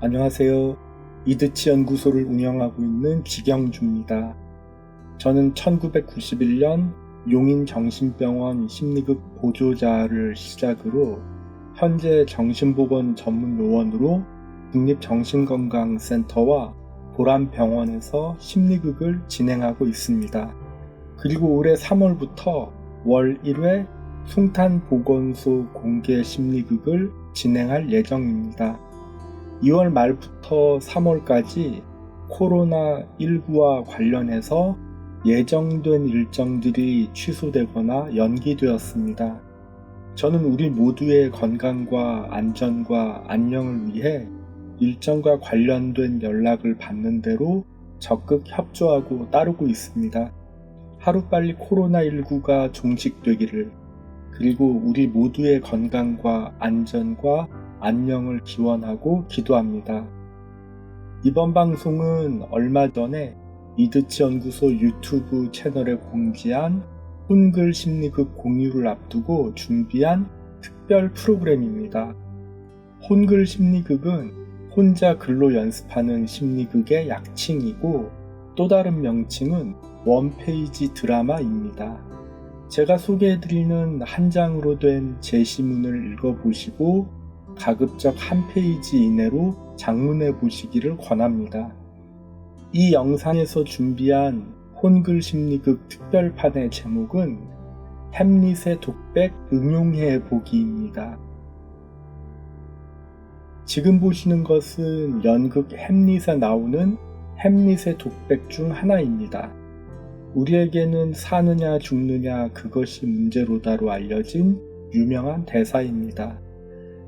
안녕하세요. 이드치 연구소를 운영하고 있는 지경주입니다. 저는 1991년 용인정신병원 심리극 보조자를 시작으로 현재 정신보건 전문 요원으로 국립정신건강센터와 보람병원에서 심리극을 진행하고 있습니다. 그리고 올해 3월부터 월 1회 숭탄보건소 공개 심리극을 진행할 예정입니다. 2월 말부터 3월까지 코로나19와 관련해서 예정된 일정들이 취소되거나 연기되었습니다. 저는 우리 모두의 건강과 안전과 안녕을 위해 일정과 관련된 연락을 받는 대로 적극 협조하고 따르고 있습니다. 하루빨리 코로나19가 종식되기를, 그리고 우리 모두의 건강과 안전과 안녕을 기원하고 기도합니다. 이번 방송은 얼마 전에 이드치 연구소 유튜브 채널에 공지한 혼글 심리극 공유를 앞두고 준비한 특별 프로그램입니다. 혼글 심리극은 혼자 글로 연습하는 심리극의 약칭이고 또 다른 명칭은 원페이지 드라마입니다. 제가 소개해드리는 한 장으로 된 제시문을 읽어보시고 가급적 한 페이지 이내로 장문해 보시기를 권합니다. 이 영상에서 준비한 혼글 심리극 특별판의 제목은 햄릿의 독백 응용해 보기입니다. 지금 보시는 것은 연극 햄릿에 나오는 햄릿의 독백 중 하나입니다. 우리에게는 사느냐 죽느냐 그것이 문제로다로 알려진 유명한 대사입니다.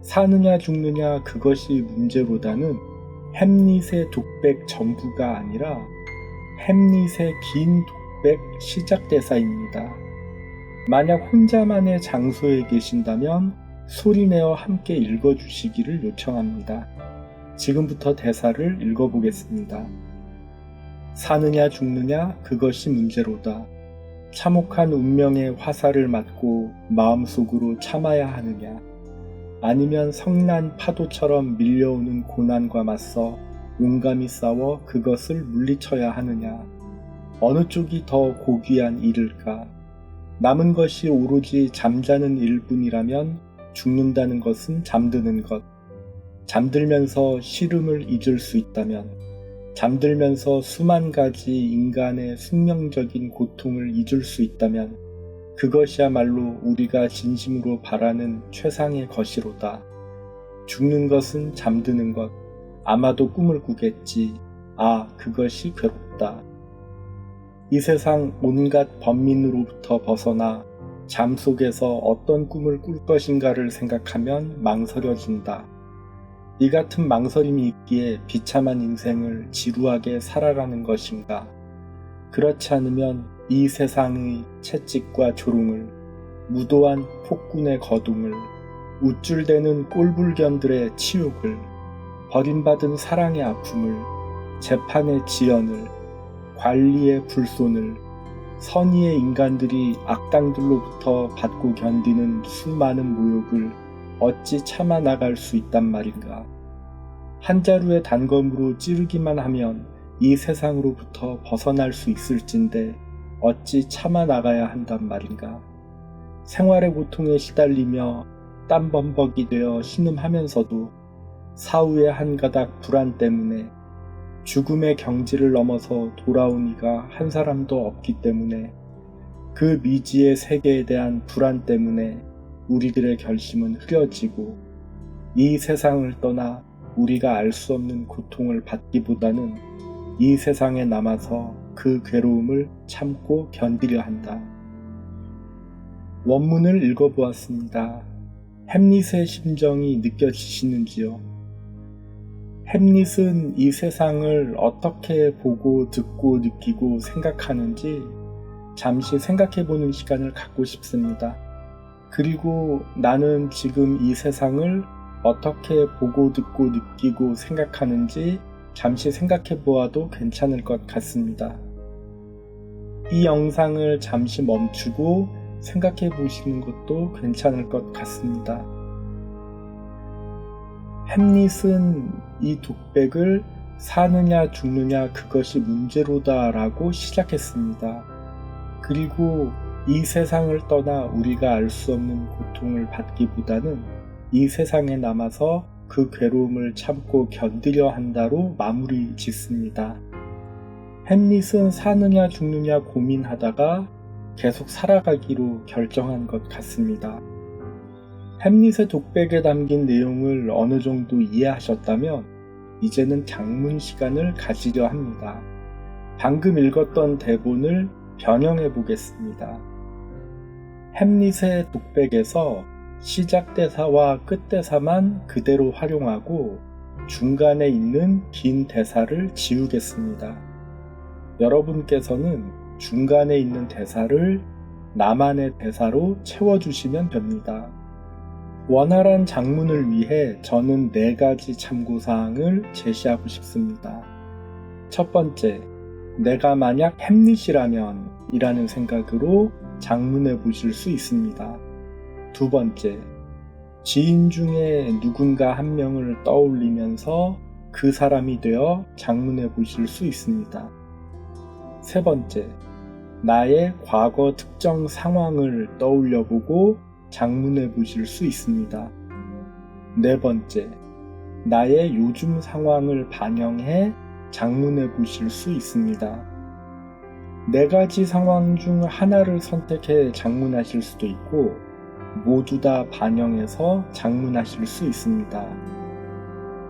사느냐 죽느냐 그것이 문제로다는 햄릿의 독백 전부가 아니라 햄릿의 긴 독백 시작 대사입니다. 만약 혼자만의 장소에 계신다면 소리내어 함께 읽어주시기를 요청합니다. 지금부터 대사를 읽어보겠습니다. 사느냐 죽느냐 그것이 문제로다. 참혹한 운명의 화살을 맞고 마음속으로 참아야 하느냐, 아니면 성난 파도처럼 밀려오는 고난과 맞서 용감히 싸워 그것을 물리쳐야 하느냐. 어느 쪽이 더 고귀한 일일까? 남은 것이 오로지 잠자는 일뿐이라면 죽는다는 것은 잠드는 것. 잠들면서 시름을 잊을 수 있다면, 잠들면서 수만 가지 인간의 숙명적인 고통을 잊을 수 있다면 그것이야말로 우리가 진심으로 바라는 최상의 것이로다. 죽는 것은 잠드는 것, 아마도 꿈을 꾸겠지. 아, 그것이 괴롭다. 이 세상 온갖 번민으로부터 벗어나 잠 속에서 어떤 꿈을 꿀 것인가를 생각하면 망설여진다. 이 같은 망설임이 있기에 비참한 인생을 지루하게 살아가는 것인가? 그렇지 않으면 이 세상의 채찍과 조롱을, 무도한 폭군의 거둥을, 우쭐대는 꼴불견들의 치욕을, 버림받은 사랑의 아픔을, 재판의 지연을, 관리의 불손을, 선의의 인간들이 악당들로부터 받고 견디는 수많은 모욕을 어찌 참아 나갈 수 있단 말인가. 한 자루의 단검으로 찌르기만 하면 이 세상으로부터 벗어날 수 있을진데 어찌 참아 나가야 한단 말인가. 생활의 고통에 시달리며 땀범벅이 되어 신음하면서도 사후의 한 가닥 불안 때문에, 죽음의 경지를 넘어서 돌아온 이가 한 사람도 없기 때문에, 그 미지의 세계에 대한 불안 때문에 우리들의 결심은 흐려지고, 이 세상을 떠나 우리가 알 수 없는 고통을 받기보다는 이 세상에 남아서 그 괴로움을 참고 견디려 한다. 원문을 읽어보았습니다. 햄릿의 심정이 느껴지시는지요? 햄릿은 이 세상을 어떻게 보고 듣고 느끼고 생각하는지 잠시 생각해보는 시간을 갖고 싶습니다. 그리고 나는 지금 이 세상을 어떻게 보고 듣고 느끼고 생각하는지 잠시 생각해 보아도 괜찮을 것 같습니다. 이 영상을 잠시 멈추고 생각해 보시는 것도 괜찮을 것 같습니다. 햄릿은 이 독백을 사느냐 죽느냐 그것이 문제로다 라고 시작했습니다. 그리고 이 세상을 떠나 우리가 알 수 없는 고통을 받기보다는 이 세상에 남아서 그 괴로움을 참고 견디려 한다로 마무리 짓습니다. 햄릿은 사느냐 죽느냐 고민하다가 계속 살아가기로 결정한 것 같습니다. 햄릿의 독백에 담긴 내용을 어느 정도 이해하셨다면 이제는 장문 시간을 가지려 합니다. 방금 읽었던 대본을 변형해 보겠습니다. 햄릿의 독백에서 시작 대사와 끝 대사만 그대로 활용하고 중간에 있는 긴 대사를 지우겠습니다. 여러분께서는 중간에 있는 대사를 나만의 대사로 채워주시면 됩니다. 원활한 장문을 위해 저는 4가지 참고사항을 제시하고 싶습니다. 첫 번째, 내가 만약 햄릿이라면 이라는 생각으로 장문해 보실 수 있습니다. 두 번째, 지인 중에 누군가 한 명을 떠올리면서 그 사람이 되어 장문해 보실 수 있습니다. 세 번째, 나의 과거 특정 상황을 떠올려 보고 장문해 보실 수 있습니다. 네 번째, 나의 요즘 상황을 반영해 장문해 보실 수 있습니다. 4가지 상황 중 하나를 선택해 장문하실 수도 있고 모두 다 반영해서 장문하실 수 있습니다.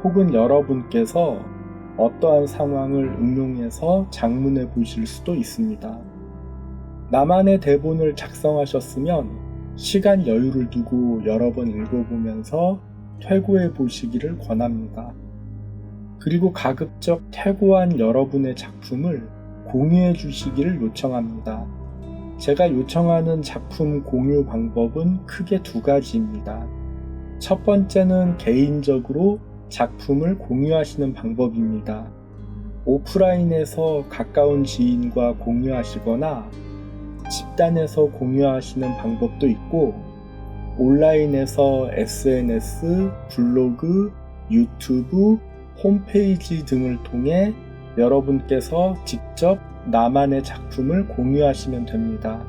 혹은 여러분께서 어떠한 상황을 응용해서 장문해 보실 수도 있습니다. 나만의 대본을 작성하셨으면 시간 여유를 두고 여러 번 읽어보면서 퇴고해 보시기를 권합니다. 그리고 가급적 퇴고한 여러분의 작품을 공유해 주시기를 요청합니다. 제가 요청하는 작품 공유 방법은 크게 2가지입니다. 첫 번째는 개인적으로 작품을 공유하시는 방법입니다. 오프라인에서 가까운 지인과 공유하시거나 집단에서 공유하시는 방법도 있고 온라인에서 SNS, 블로그, 유튜브, 홈페이지 등을 통해 여러분께서 직접 나만의 작품을 공유하시면 됩니다.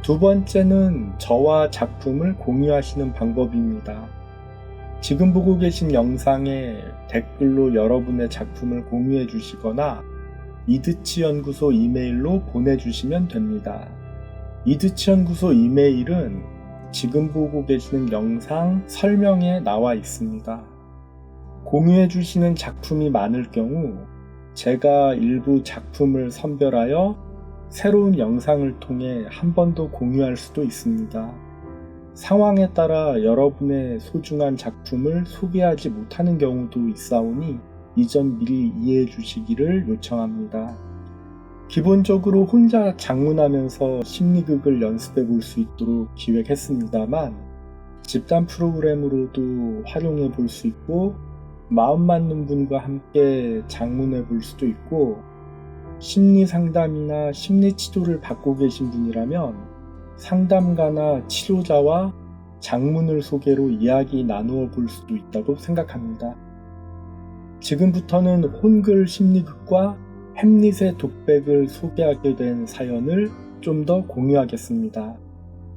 두 번째는 저와 작품을 공유하시는 방법입니다. 지금 보고 계신 영상에 댓글로 여러분의 작품을 공유해 주시거나 이드치연구소 이메일로 보내주시면 됩니다. 이드치연구소 이메일은 지금 보고 계시는 영상 설명에 나와 있습니다. 공유해 주시는 작품이 많을 경우 제가 일부 작품을 선별하여 새로운 영상을 통해 한 번 더 공유할 수도 있습니다. 상황에 따라 여러분의 소중한 작품을 소개하지 못하는 경우도 있사오니 이 점 미리 이해해 주시기를 요청합니다. 기본적으로 혼자 장문하면서 심리극을 연습해 볼 수 있도록 기획했습니다만 집단 프로그램으로도 활용해 볼 수 있고 마음 맞는 분과 함께 장문해 볼 수도 있고 심리 상담이나 심리 치료를 받고 계신 분이라면 상담가나 치료자와 장문을 소개로 이야기 나누어 볼 수도 있다고 생각합니다. 지금부터는 혼글 심리극과 햄릿의 독백을 소개하게 된 사연을 좀 더 공유하겠습니다.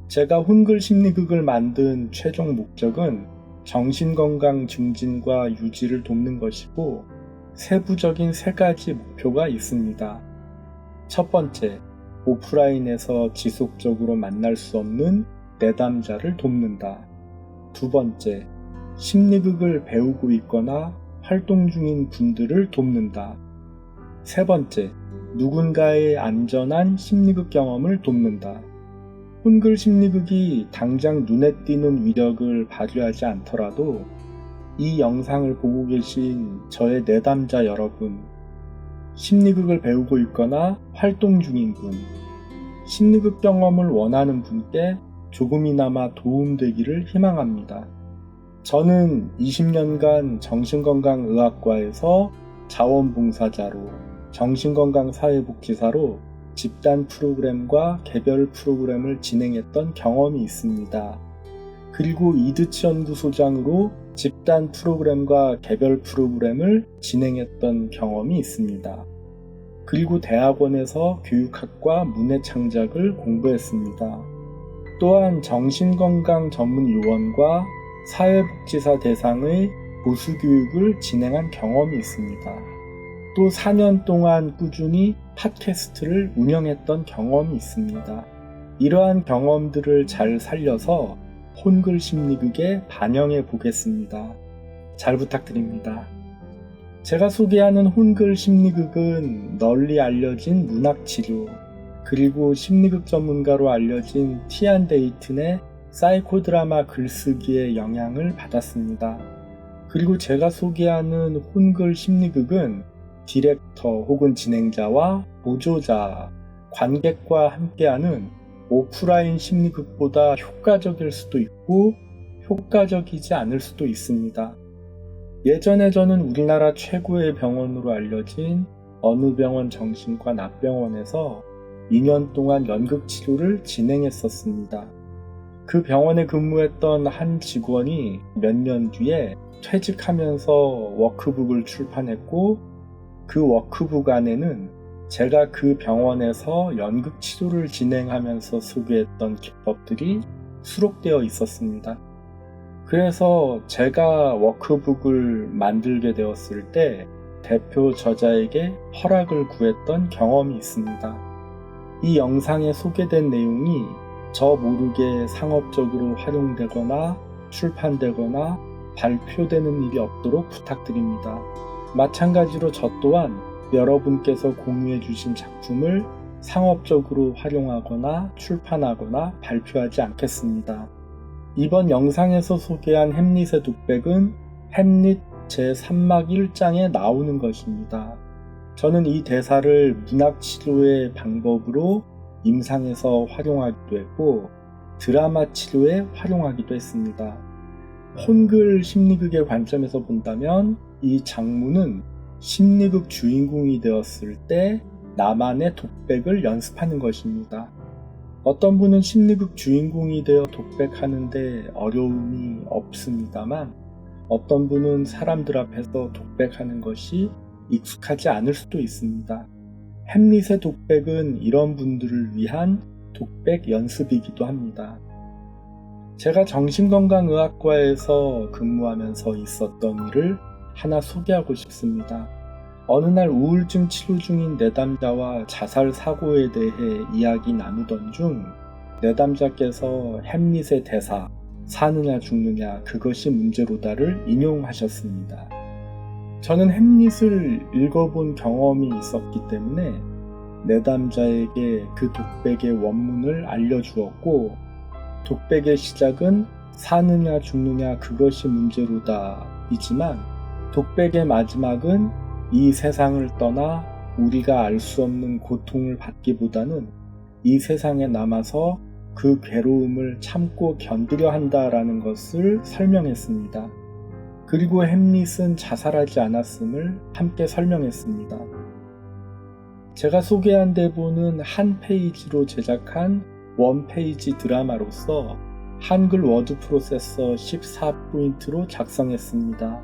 제가 혼글 심리극을 만든 최종 목적은 정신건강 증진과 유지를 돕는 것이고 세부적인 3가지 목표가 있습니다. 첫 번째, 오프라인에서 지속적으로 만날 수 없는 내담자를 돕는다. 두 번째, 심리극을 배우고 있거나 활동 중인 분들을 돕는다. 세 번째, 누군가의 안전한 심리극 경험을 돕는다. 혼글 심리극이 당장 눈에 띄는 위력을 발휘하지 않더라도 이 영상을 보고 계신 저의 내담자 여러분, 심리극을 배우고 있거나 활동 중인 분, 심리극 경험을 원하는 분께 조금이나마 도움되기를 희망합니다. 저는 20년간 정신건강의학과에서 자원봉사자로, 정신건강사회복지사로 집단 프로그램과 개별 프로그램을 진행했던 경험이 있습니다. 그리고 이드치 연구소장으로 집단 프로그램과 개별 프로그램을 진행했던 경험이 있습니다. 그리고 대학원에서 교육학과 문해창작을 공부했습니다. 또한 정신건강 전문 요원과 사회복지사 대상의 보수교육을 진행한 경험이 있습니다. 또 4년 동안 꾸준히 팟캐스트를 운영했던 경험이 있습니다. 이러한 경험들을 잘 살려서 혼글 심리극에 반영해 보겠습니다. 잘 부탁드립니다. 제가 소개하는 혼글 심리극은 널리 알려진 문학치료, 그리고 심리극 전문가로 알려진 티안 데이튼의 사이코드라마 글쓰기에 영향을 받았습니다. 그리고 제가 소개하는 혼글 심리극은 디렉터 혹은 진행자와 보조자, 관객과 함께하는 오프라인 심리극보다 효과적일 수도 있고 효과적이지 않을 수도 있습니다. 예전에 저는 우리나라 최고의 병원으로 알려진 어느 병원 정신과 납병원에서 2년 동안 연극치료를 진행했었습니다. 그 병원에 근무했던 한 직원이 몇 년 뒤에 퇴직하면서 워크북을 출판했고, 그 워크북 안에는 제가 그 병원에서 연극치료를 진행하면서 소개했던 기법들이 수록되어 있었습니다. 그래서 제가 워크북을 만들게 되었을 때 대표 저자에게 허락을 구했던 경험이 있습니다. 이 영상에 소개된 내용이 저 모르게 상업적으로 활용되거나 출판되거나 발표되는 일이 없도록 부탁드립니다. 마찬가지로 저 또한 여러분께서 공유해 주신 작품을 상업적으로 활용하거나 출판하거나 발표하지 않겠습니다. 이번 영상에서 소개한 햄릿의 독백은 햄릿 제3막 1장에 나오는 것입니다. 저는 이 대사를 문학치료의 방법으로 임상에서 활용하기도 했고 드라마 치료에 활용하기도 했습니다. 혼글 심리극의 관점에서 본다면 이 장문은 심리극 주인공이 되었을 때 나만의 독백을 연습하는 것입니다. 어떤 분은 심리극 주인공이 되어 독백하는데 어려움이 없습니다만 어떤 분은 사람들 앞에서 독백하는 것이 익숙하지 않을 수도 있습니다. 햄릿의 독백은 이런 분들을 위한 독백 연습이기도 합니다. 제가 정신건강의학과에서 근무하면서 있었던 일을 하나 소개하고 싶습니다. 어느 날 우울증 치료 중인 내담자와 자살 사고에 대해 이야기 나누던 중 내담자께서 햄릿의 대사 사느냐 죽느냐 그것이 문제로다를 인용하셨습니다. 저는 햄릿을 읽어본 경험이 있었기 때문에 내담자에게 그 독백의 원문을 알려주었고 독백의 시작은 사느냐 죽느냐 그것이 문제로다 이지만 독백의 마지막은 이 세상을 떠나 우리가 알 수 없는 고통을 받기보다는 이 세상에 남아서 그 괴로움을 참고 견디려 한다라는 것을 설명했습니다. 그리고 햄릿은 자살하지 않았음을 함께 설명했습니다. 제가 소개한 대본은 한 페이지로 제작한 원페이지 드라마로서 한글 워드 프로세서 14포인트로 작성했습니다.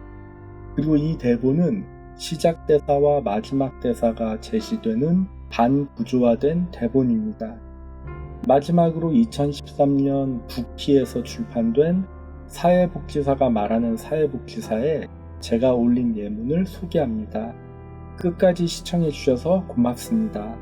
그리고 이 대본은 시작 대사와 마지막 대사가 제시되는 반구조화된 대본입니다. 마지막으로 2013년 부키에서 출판된 사회복지사가 말하는 사회복지사에 제가 올린 예문을 소개합니다. 끝까지 시청해 주셔서 고맙습니다.